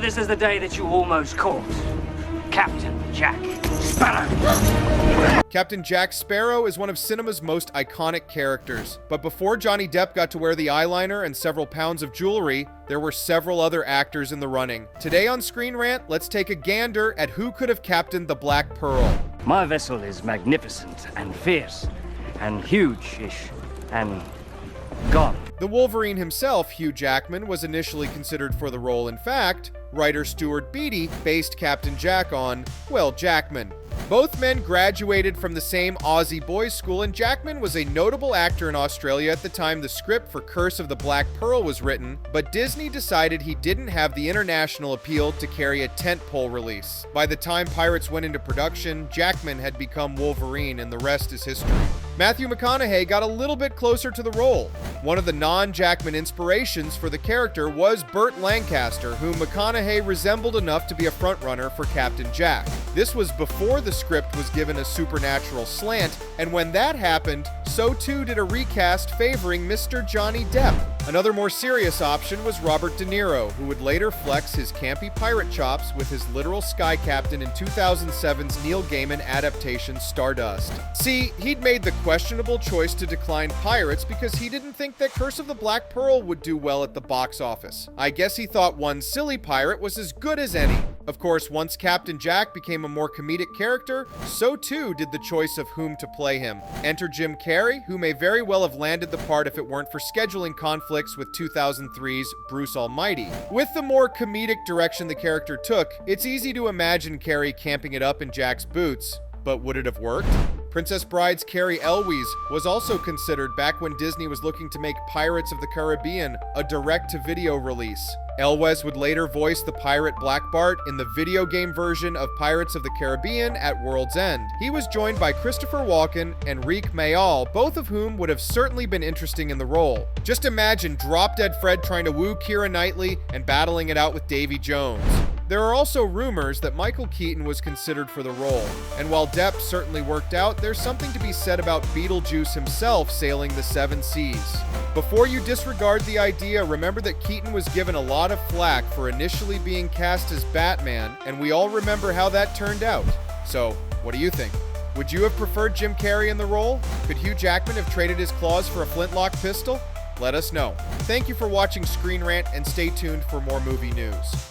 this is the day that you almost caught Captain Jack Sparrow. Captain Jack Sparrow is one of cinema's most iconic characters. But before Johnny Depp got to wear the eyeliner and several pounds of jewelry, there were several other actors in the running. Today on ScreenRant, let's take a gander at who could have captained the Black Pearl. My vessel is magnificent and fierce and huge-ish and gone. The Wolverine himself, Hugh Jackman, was initially considered for the role. In fact, writer Stuart Beattie based Captain Jack on, well, Jackman. Both men graduated from the same Aussie boys' school, and Jackman was a notable actor in Australia at the time the script for Curse of the Black Pearl was written, but Disney decided he didn't have the international appeal to carry a tentpole release. By the time Pirates went into production, Jackman had become Wolverine, and the rest is history. Matthew McConaughey got a little bit closer to the role. One of the non-Jackman inspirations for the character was Burt Lancaster, whom McConaughey resembled enough to be a frontrunner for Captain Jack. This was before the script was given a supernatural slant, and when that happened, so too did a recast favoring Mr. Johnny Depp. Another more serious option was Robert De Niro, who would later flex his campy pirate chops with his literal sky captain in 2007's Neil Gaiman adaptation Stardust. See, he'd made the questionable choice to decline Pirates because he didn't think that Curse of the Black Pearl would do well at the box office. I guess he thought one silly pirate was as good as any. Of course, once Captain Jack became a more comedic character, so too did the choice of whom to play him. Enter Jim Carrey, who may very well have landed the part if it weren't for scheduling conflicts with 2003's Bruce Almighty. With the more comedic direction the character took, it's easy to imagine Carrey camping it up in Jack's boots. But would it have worked? Princess Bride's Carrie Els was also considered back when Disney was looking to make Pirates of the Caribbean a direct-to-video release. Els would later voice the pirate Black Bart in the video game version of Pirates of the Caribbean at World's End. He was joined by Christopher Walken and Rick Mayall, both of whom would have certainly been interesting in the role. Just imagine Drop-Dead Fred trying to woo Keira Knightley and battling it out with Davy Jones. There are also rumors that Michael Keaton was considered for the role, and while Depp certainly worked out, there's something to be said about Beetlejuice himself sailing the seven seas. Before you disregard the idea, remember that Keaton was given a lot of flack for initially being cast as Batman, and we all remember how that turned out. So, what do you think? Would you have preferred Jim Carrey in the role? Could Hugh Jackman have traded his claws for a flintlock pistol? Let us know. Thank you for watching ScreenRant, and stay tuned for more movie news.